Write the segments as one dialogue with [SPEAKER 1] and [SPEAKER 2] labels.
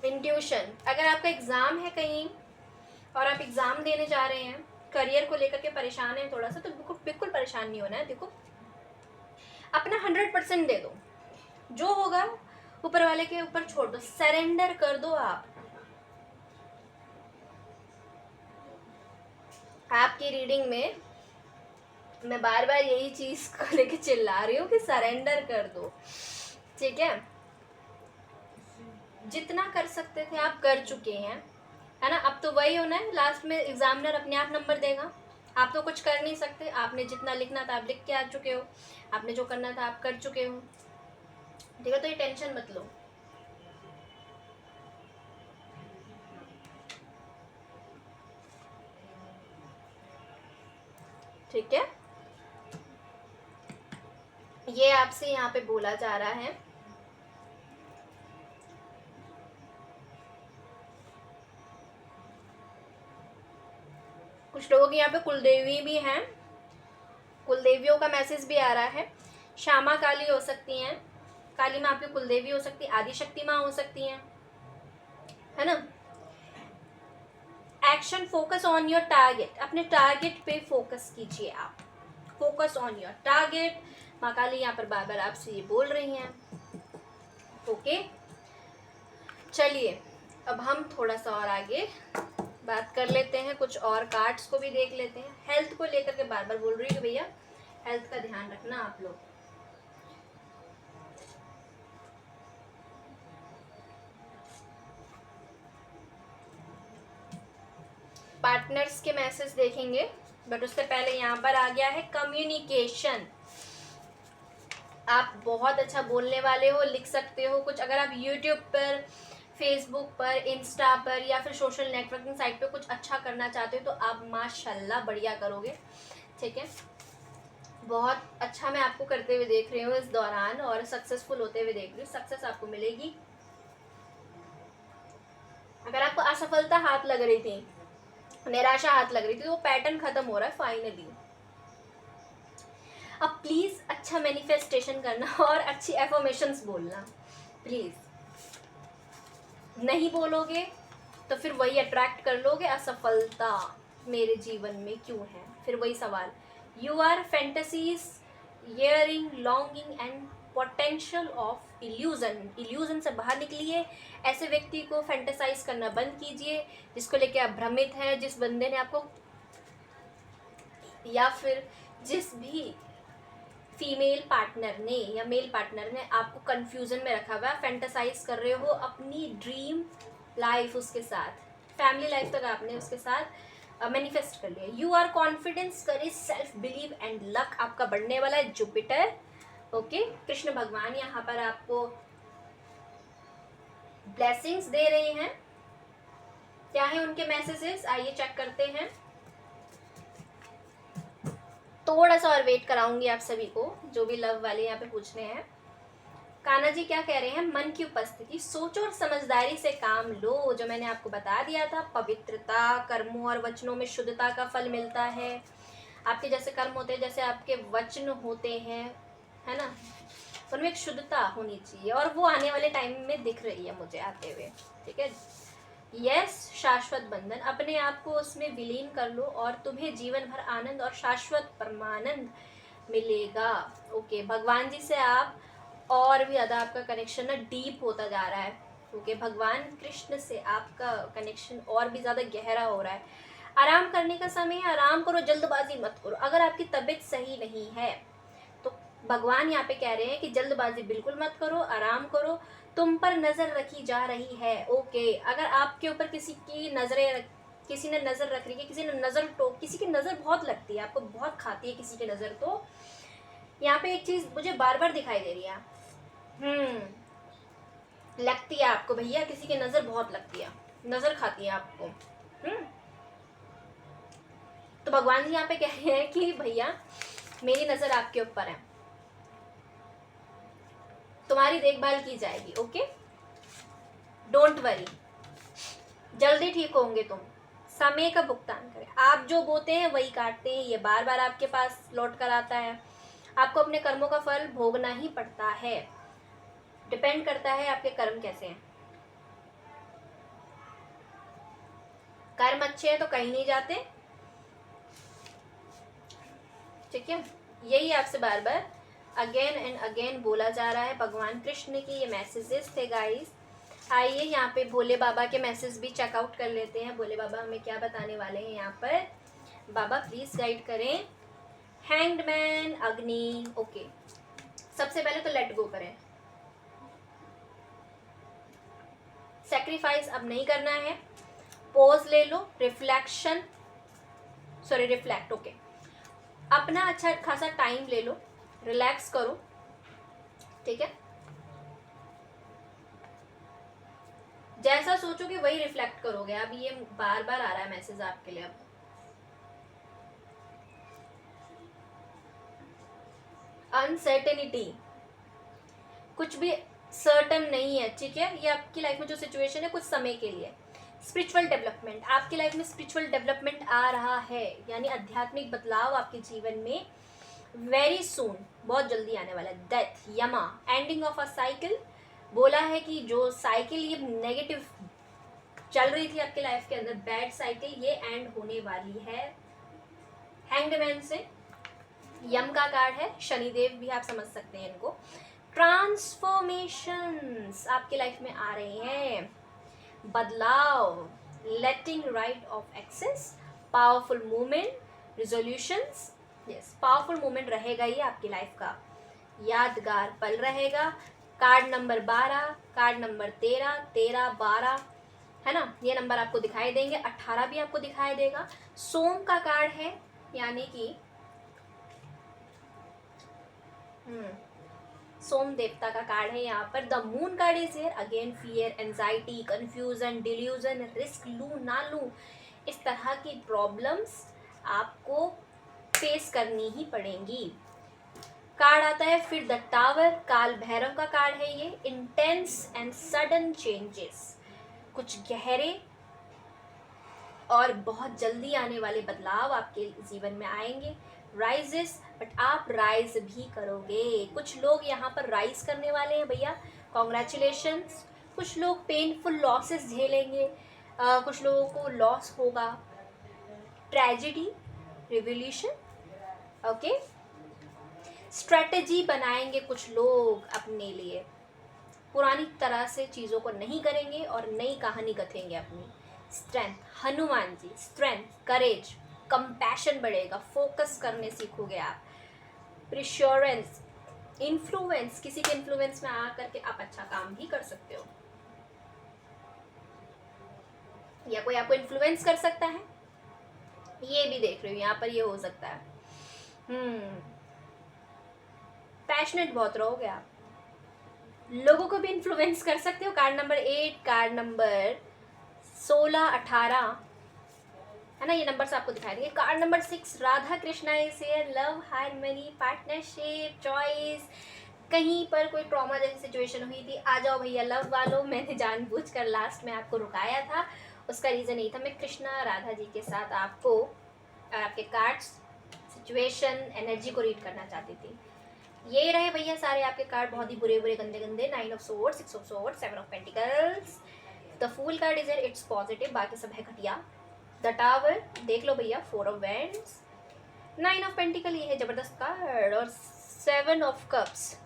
[SPEAKER 1] Intuition, अगर आपका exam है कहीं और आप एग्ज़ाम देने जा रहे हैं, करियर को लेकर के परेशान हैं थोड़ा सा, तो बिल्कुल बिल्कुल परेशान नहीं होना है। देखो, अपना 100% दे दो, जो होगा ऊपर वाले के ऊपर छोड़ दो, सरेंडर कर दो आप। आपकी रीडिंग में मैं बार बार यही चीज़ को लेके चिल्ला रही हूँ कि सरेंडर कर दो, ठीक है। जितना कर सकते थे आप कर चुके हैं, है ना। अब तो वही होना है, लास्ट में एग्जामिनर अपने आप नंबर देगा। आप तो कुछ कर नहीं सकते, आपने जितना लिखना था आप लिख के आ चुके हो, आपने जो करना था आप कर चुके हो, ठीक है। तो ये टेंशन मत लो। ठीक है, ये आपसे यहाँ पे बोला जा रहा है। कुछ लोगों के यहाँ पे कुलदेवी भी हैं, कुलदेवियों का मैसेज भी आ रहा है। श्यामा काली हो सकती हैं, काली माँ आपकी कुलदेवी हो सकती है, आदि शक्ति माँ हो सकती हैं, है ना। Action, focus on your target, अपने टारगेट पे फोकस कीजिए आप, फोकस ऑन योर टारगेट। माँ काली यहाँ पर बार बार आपसे ये बोल रही हैं। ओके, चलिए अब हम थोड़ा सा और आगे बात कर लेते हैं, कुछ और कार्ड्स को भी देख लेते हैं। हेल्थ को लेकर के बार बार बोल रही है कि भैया हेल्थ का ध्यान रखना आप लोग। पार्टनर्स के मैसेज देखेंगे, बट उससे पहले यहाँ पर आ गया है कम्युनिकेशन। आप बहुत अच्छा बोलने वाले हो, लिख सकते हो कुछ। अगर आप यूट्यूब पर, फेसबुक पर, इंस्टा पर या फिर सोशल नेटवर्किंग साइट पे कुछ अच्छा करना चाहते हो तो आप माशाल्लाह बढ़िया करोगे, ठीक है। बहुत अच्छा मैं आपको करते हुए देख रही हूँ इस दौरान, और सक्सेसफुल होते हुए देख रही हूँ। सक्सेस आपको मिलेगी। अगर आपको असफलता हाथ लग रही थी, निराशा हाथ लग रही थी, तो वो पैटर्न खत्म हो रहा है फाइनली। अब प्लीज अच्छा मैनिफेस्टेशन करना और अच्छी एफर्मेशंस बोलना प्लीज। नहीं बोलोगे तो फिर वही अट्रैक्ट कर लोगे। असफलता मेरे जीवन में क्यों है, फिर वही सवाल। Your fantasies hearing longing and potential of illusion. Illusion से बाहर निकलिए। ऐसे व्यक्ति को फैंटेसाइज करना बंद कीजिए जिसको लेके आप भ्रमित हैं, जिस बंदे ने आपको या फिर जिस भी फीमेल पार्टनर ने या मेल पार्टनर ने आपको कंफ्यूजन में रखा हुआ है। फैंटेसाइज कर रहे हो अपनी ड्रीम लाइफ उसके साथ, फैमिली लाइफ तक आपने उसके साथ मैनिफेस्ट कर लिया। Your confidence, courage, self believe and luck आपका बढ़ने वाला है। Jupiter, okay. कृष्ण भगवान यहाँ पर आपको ब्लेसिंग्स दे रहे हैं। क्या है उनके मैसेजेस, आइए चेक करते हैं। थोड़ा सा और वेट कराऊंगी आप सभी को, जो भी लव वाले यहाँ पे पूछ रहे हैं। कान्हा जी क्या कह रहे हैं, मन की उपस्थिति, सोचो और समझदारी से काम लो। जो मैंने आपको बता दिया था, पवित्रता, कर्मों और वचनों में शुद्धता का फल मिलता है। आपके जैसे कर्म होते हैं, जैसे आपके वचन होते हैं, है ना, उनमें एक शुद्धता होनी चाहिए, और वो आने वाले टाइम में दिख रही है मुझे आते हुए, ठीक है। यस, शाश्वत बंधन, अपने आप को उसमें विलीन कर लो और तुम्हें जीवन भर आनंद और शाश्वत परमानंद मिलेगा। ओके, भगवान जी से आप और भी ज़्यादा आपका कनेक्शन ना डीप होता जा रहा है। ओके, भगवान कृष्ण से आपका कनेक्शन और भी ज़्यादा गहरा हो रहा है। आराम करने का समय है, आराम करो, जल्दबाजी मत करो। अगर आपकी तबीयत सही नहीं है तो भगवान यहाँ पे कह रहे हैं कि जल्दबाजी बिल्कुल मत करो, आराम करो। तुम पर नज़र रखी जा रही है। ओके, अगर आपके ऊपर किसी की नज़रें, किसी ने नज़र रख रही है, किसी ने नज़र टोक, किसी की नज़र बहुत लगती है, आपको बहुत खाती है किसी की नज़र, तो यहाँ पे एक चीज़ मुझे बार बार दिखाई दे रही है। लगती है आपको भैया, किसी की नज़र बहुत लगती है, नज़र खाती है आपको। तो भगवान जी यहाँ पे कह रहे हैं कि भैया मेरी नज़र आपके ऊपर है, तुम्हारी देखभाल की जाएगी। ओके, डोंट वरी, जल्दी ठीक होंगे तुम। समय का भुगतान करें। आप जो बोते हैं वही काटते हैं, ये बार बार आपके पास लौट कर आता है। आपको अपने कर्मों का फल भोगना ही पड़ता है। डिपेंड करता है आपके कर्म कैसे हैं। कर्म अच्छे हैं तो कहीं नहीं जाते, ठीक है। यही आपसे बार बार अगेन एंड अगेन बोला जा रहा है भगवान कृष्ण के ये मैसेजेस थे गाइस। आइए यहाँ पे भोले बाबा के मैसेज भी चेकआउट कर लेते हैं। भोले बाबा हमें क्या बताने वाले हैं यहाँ पर। बाबा प्लीज गाइड करें। हैंग्ड मैन, अग्नि, ओके। सबसे पहले तो लेट गो करें, सेक्रीफाइस अब नहीं करना है, पोज ले लो, रिफ्लेक्शन, सॉरी रिफ्लेक्ट, ओके। अपना अच्छा खासा टाइम ले लो, रिलैक्स करो, ठीक है। जैसा सोचोगे वही रिफ्लेक्ट करोगे। अब ये बार बार आ रहा है मैसेज आपके लिए। अब अनसर्टेनिटी, कुछ भी सर्टन नहीं है, ठीक है। ये आपकी लाइफ में जो सिचुएशन है कुछ समय के लिए। स्पिरिचुअल डेवलपमेंट, आपकी लाइफ में स्पिरिचुअल डेवलपमेंट आ रहा है, यानी आध्यात्मिक बदलाव आपके जीवन में वेरी सून, बहुत जल्दी आने वाला है। डेथ, यमा, एंडिंग ऑफ अ साइकिल, बोला है कि जो साइकिल ये नेगेटिव चल रही थी आपके लाइफ के अंदर, बैड साइकिल, ये एंड होने वाली है। हैंग्ड मैन से यम का कार्ड है, शनिदेव भी आप समझ सकते हैं इनको। ट्रांसफॉर्मेशंस आपके लाइफ में आ रहे हैं, बदलाव, letting right of access, powerful movement, resolutions, yes powerful movement रहेगा ये आपकी लाइफ का, यादगार पल रहेगा। कार्ड नंबर 12, कार्ड नंबर 13, 13, 12 है ना, ये नंबर आपको दिखाई देंगे, 18 भी आपको दिखाई देगा। सोम का कार्ड है, यानी कि सोम देवता का कार्ड है यहाँ पर। The moon card is here again, fear, anxiety, confusion, delusion, risk लूं ना लूं, इस तरह की प्रॉब्लम्स आपको फेस करनी ही पड़ेंगी। कार्ड आता है फिर द टावर, काल भैरव का कार्ड है ये। इंटेंस एंड सडन चेंजेस, कुछ गहरे और बहुत जल्दी आने वाले बदलाव आपके जीवन में आएंगे। राइजेस, बट आप राइज भी करोगे। कुछ लोग यहाँ पर राइज करने वाले हैं भैया, कॉन्ग्रेचुलेशंस। कुछ लोग पेनफुल लॉसेस झेलेंगे, कुछ लोगों को लॉस होगा, ट्रेजेडी, रिवोल्यूशन, ओके। स्ट्रेटजी बनाएंगे कुछ लोग अपने लिए, पुरानी तरह से चीज़ों को नहीं करेंगे और नई कहानी कथेंगे अपनी। स्ट्रेंथ, हनुमान जी, स्ट्रेंथ, करेज, कंपैशन बढ़ेगा, फोकस करने सीखोगे आप। प्रिश्योरेंस, इन्फ्लुएंस, किसी के इन्फ्लुएंस में आ करके आप अच्छा काम भी कर सकते हो, या कोई आपको इन्फ्लुएंस कर सकता है, ये भी देख रही हूँ यहाँ पर, ये हो सकता है। पैशनेट बहुत रहोगे आप, लोगों को भी इन्फ्लुएंस कर सकते हो। कार्ड नंबर 8, कार्ड नंबर 16, 18 है ना, ये नंबर्स आपको दिखाई देंगे। Card number 6, Radha Krishna is here, love, harmony, partnership, choice. कहीं पर कोई ट्रॉमा जैसी सिचुएशन हुई थी, आ जाओ भैया लव वालों। मैंने जानबूझकर लास्ट में आपको रुकाया था, उसका रीज़न यही था, मैं कृष्णा राधा जी के साथ आपको और आपके कार्ड्स, सिचुएशन, एनर्जी को रीड करना चाहती थी। ये रहे भैया सारे आपके कार्ड, बहुत ही बुरे बुरे गंदे गंदे। 9 of swords, 6 of swords, 7 of pentacles. The fool card is its positive, बाकी सब है घटिया। द टावर देख लो भैया, 4 ऑफ वैंड्स, 9 ऑफ पेंटिकल, ये है जबरदस्त कार्ड, और 7 ऑफ कप्स,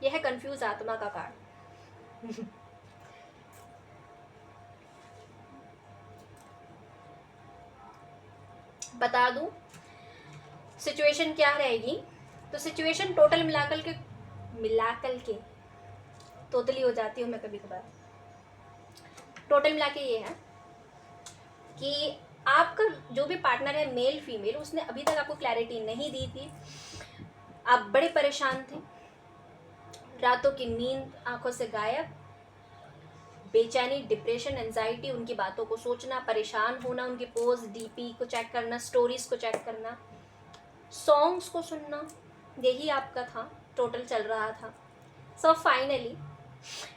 [SPEAKER 1] ये है कंफ्यूज आत्मा का कार्ड। बता दूं सिचुएशन क्या रहेगी, तो सिचुएशन टोटल मिलाकर के तोतली हो जाती हूँ मैं कभी कभार। टोटल मिला के ये है कि आपका जो भी पार्टनर है, मेल फीमेल, उसने अभी तक आपको क्लैरिटी नहीं दी थी, आप बड़े परेशान थे, रातों की नींद आंखों से गायब, बेचैनी, डिप्रेशन, एंजाइटी, उनकी बातों को सोचना, परेशान होना, उनके पोस्ट, डीपी को चेक करना, स्टोरीज को चेक करना, सॉन्ग्स को सुनना, यही आपका था, टोटल चल रहा था। सो फाइनली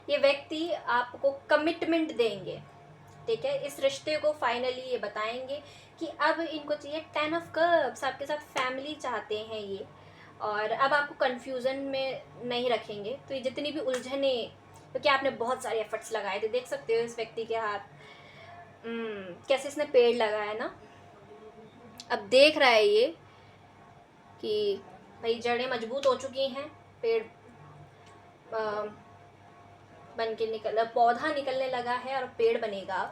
[SPEAKER 1] ये व्यक्ति आपको कमिटमेंट देंगे, ठीक है, इस रिश्ते को फाइनली ये बताएंगे कि अब इनको चाहिए 10 ऑफ कप्स, आपके साथ फैमिली चाहते हैं ये, और अब आपको कन्फ्यूज़न में नहीं रखेंगे। तो ये जितनी भी उलझने क्योंकि आपने बहुत सारे एफर्ट्स लगाए थे। देख सकते हो इस व्यक्ति के हाथ, कैसे इसने पेड़ लगाया ना। अब देख रहा है ये कि भाई जड़ें मजबूत हो चुकी हैं, पेड़ बन के पौधा निकलने लगा है और पेड़ बनेगा।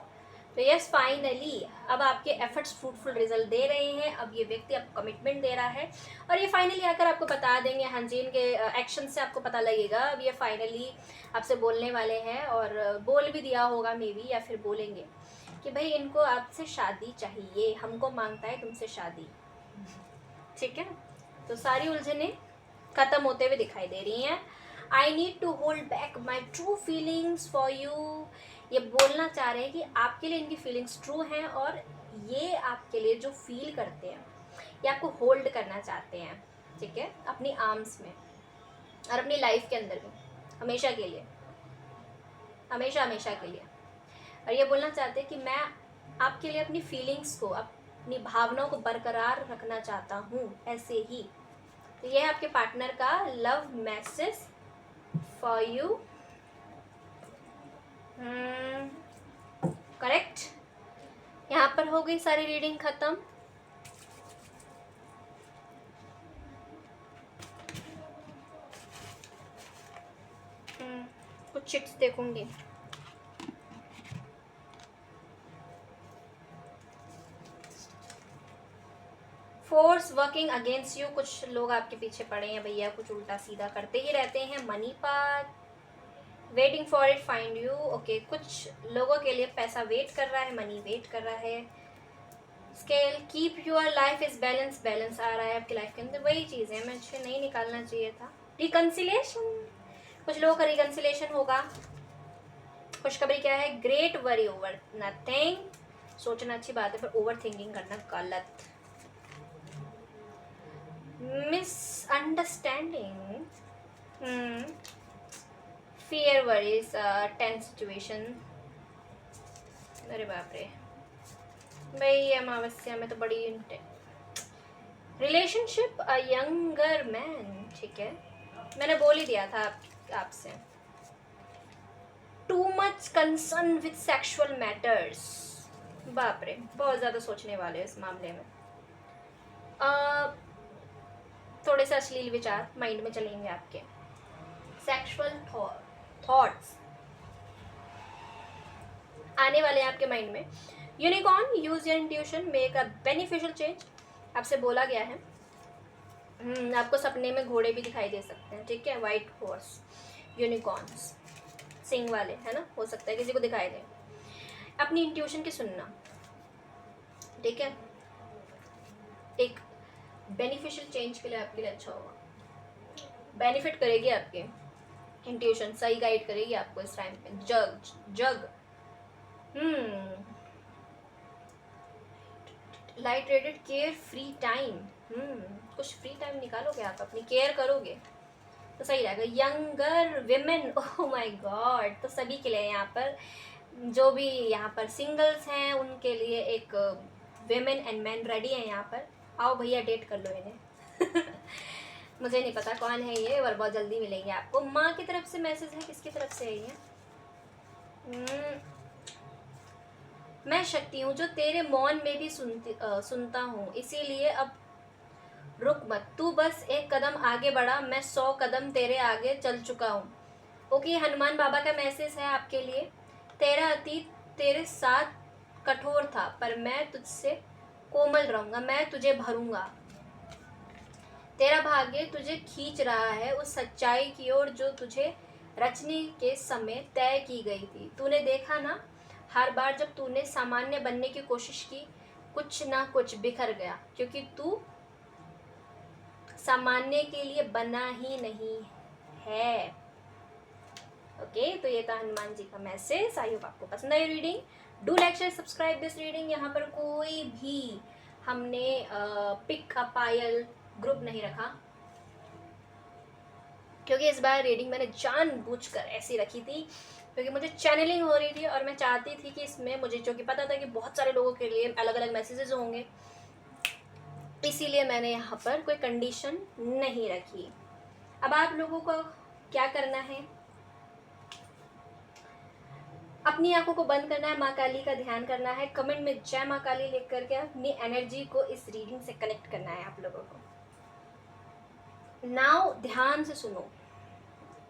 [SPEAKER 1] तो यस, फाइनली अब आपके एफर्ट्स फ्रूटफुल रिजल्ट दे रहे हैं। अब ये व्यक्ति आपको कमिटमेंट दे रहा है और ये फाइनली आकर आपको बता देंगे। हाँ जी, इनके एक्शन से आपको पता लगेगा। अब ये फाइनली आपसे बोलने वाले हैं और बोल भी दिया होगा मे बी, या फिर बोलेंगे कि भाई इनको आपसे शादी चाहिए, हमको मांगता है तुमसे शादी। ठीक है, तो सारी उलझनें ख़त्म होते हुए दिखाई दे रही हैं। I need to hold back my true feelings for you. ये बोलना चाह रहे हैं कि आपके लिए इनकी फीलिंग्स ट्रू हैं और ये आपके लिए जो फील करते हैं ये आपको होल्ड करना चाहते हैं। ठीक है, अपनी आर्म्स में और अपनी लाइफ के अंदर भी, हमेशा के लिए, हमेशा हमेशा के लिए। और ये बोलना चाहते हैं कि मैं आपके लिए अपनी फीलिंग्स को, अपनी भावनाओं को बरकरार रखना चाहता हूँ ऐसे ही। तो ये है आपके पार्टनर का love message for you. Correct, यहाँ पर हो गई सारी रीडिंग खत्म। कुछ चिट्स देखूंगी। फोर्स वर्किंग अगेंस्ट यू, कुछ लोग आपके पीछे पड़े हैं भैया, कुछ उल्टा सीधा करते ही रहते हैं। Money path, waiting for it find you. Okay, कुछ लोगों के लिए पैसा वेट कर रहा है, मनी वेट कर रहा है। Scale, keep your life is balance, balance आ रहा है आपकी लाइफ के अंदर। वही चीज़ है, मुझे नहीं निकालना चाहिए था। रिकन्सिलेशन, कुछ लोगों का रिकन्सिलेशन होगा। खुशखबरी क्या है? Great worry over nothing. सोचना अच्छी बात है पर ओवर थिंकिंग करना गलत। Misunderstanding, fear worries, tense situation. अरे बाप रे भाई, अमावस्या में तो बड़ी रिलेशनशिप अ यंगर मैन। ठीक है, मैंने बोल ही दिया था आपसे। Too much concern with sexual matters. बाप रे, बहुत ज़्यादा सोचने वाले हैं इस मामले में। थोड़े से अश्लील विचार माइंड में चलेंगे आपके। सेक्सुअल थॉट्स आने वाले हैं आपके माइंड में। Unicorn, use your intuition, make a beneficial change. आपसे बोला गया है। आपको सपने में घोड़े भी दिखाई दे सकते हैं। ठीक है, वाइट हॉर्स, यूनिकॉर्न्स, सिंग वाले, है ना, हो सकता है किसी को दिखाई दे। अपनी इंट्यूशन की सुनना। ठीक है, एक बेनिफिशियल चेंज के लिए आपके लिए अच्छा होगा, बेनिफिट करेगी आपके इंट्यूशन, सही गाइड करेगी आपको इस टाइम पे। Jug light rated, care free time. कुछ फ्री टाइम निकालोगे आप, अपनी केयर करोगे तो सही रहेगा। Younger women, oh my god, तो सभी के लिए यहाँ पर, जो भी यहाँ पर सिंगल्स हैं उनके लिए एक विमेन एंड मैन रेडी है यहाँ पर। आओ भैया, डेट कर लो इन्हें। मुझे नहीं पता कौन है ये, और बहुत जल्दी मिलेंगे आपको। माँ की तरफ से मैसेज है, किसकी तरफ से है ये? मैं शक्ति हूँ जो तेरे मौन में भी सुनता हूँ, इसीलिए अब रुक मत, तू बस एक कदम आगे बढ़ा, मैं 100 कदम तेरे आगे चल चुका हूँ। ओके, हनुमान बाबा का मैसेज है आपके लिए। तेरा अतीत तेरे साथ कठोर था, पर मैं तुझसे कोमल रहूँगा, मैं तुझे भरूँगा। तेरा भाग्य तुझे खींच रहा है उस सच्चाई की ओर जो तुझे रचने के समय तय की गई थी। तूने देखा ना, हर बार जब तूने सामान्य बनने की कोशिश की, कुछ ना कुछ बिखर गया, क्योंकि तू सामान्य के लिए बना ही नहीं है। ओके, तो ये था हनुमान जी का मैसेज। आई होप आपको पसंद I reading. Do like share subscribe this reading. यहाँ पर कोई भी हमने पिक अ पायल ग्रुप नहीं रखा, क्योंकि इस बार रीडिंग मैंने जानबूझकर ऐसी रखी थी क्योंकि मुझे चैनलिंग हो रही थी और मैं चाहती थी कि इसमें, मुझे जो कि पता था कि बहुत सारे लोगों के लिए अलग अलग मैसेजेस होंगे, इसीलिए मैंने यहाँ पर कोई कंडीशन नहीं रखी। अब आप लोगों को क्या करना है, अपनी आंखों को बंद करना है, माँ काली का ध्यान करना है, कमेंट में जय माँ काली लिख करके अपनी एनर्जी को इस रीडिंग से कनेक्ट करना है आप लोगों को। नाउ ध्यान से सुनो।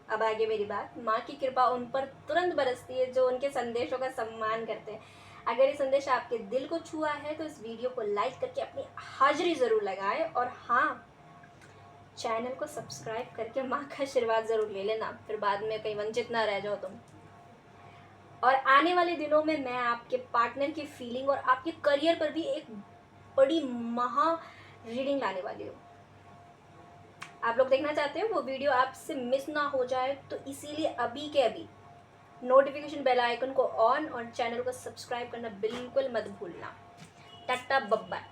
[SPEAKER 1] अब आगे मेरी बात। माँ की कृपा उन पर तुरंत बरसती है जो उनके संदेशों का सम्मान करते हैं। अगर ये संदेश आपके दिल को छुआ है तो इस वीडियो को लाइक करके अपनी हाजिरी ज़रूर लगाएं, और हाँ, चैनल को सब्सक्राइब करके माँ का आशीर्वाद ज़रूर ले लेना, फिर बाद में कहीं वंचित ना रह जाओ तुम। और आने वाले दिनों में मैं आपके पार्टनर की फीलिंग और आपके करियर पर भी एक बड़ी महा रीडिंग लाने वाली हूँ। आप लोग देखना चाहते हो वो वीडियो आपसे मिस ना हो जाए, तो इसीलिए अभी के अभी नोटिफिकेशन बेल आइकन को ऑन और चैनल को सब्सक्राइब करना बिल्कुल मत भूलना। Tata, bye bye.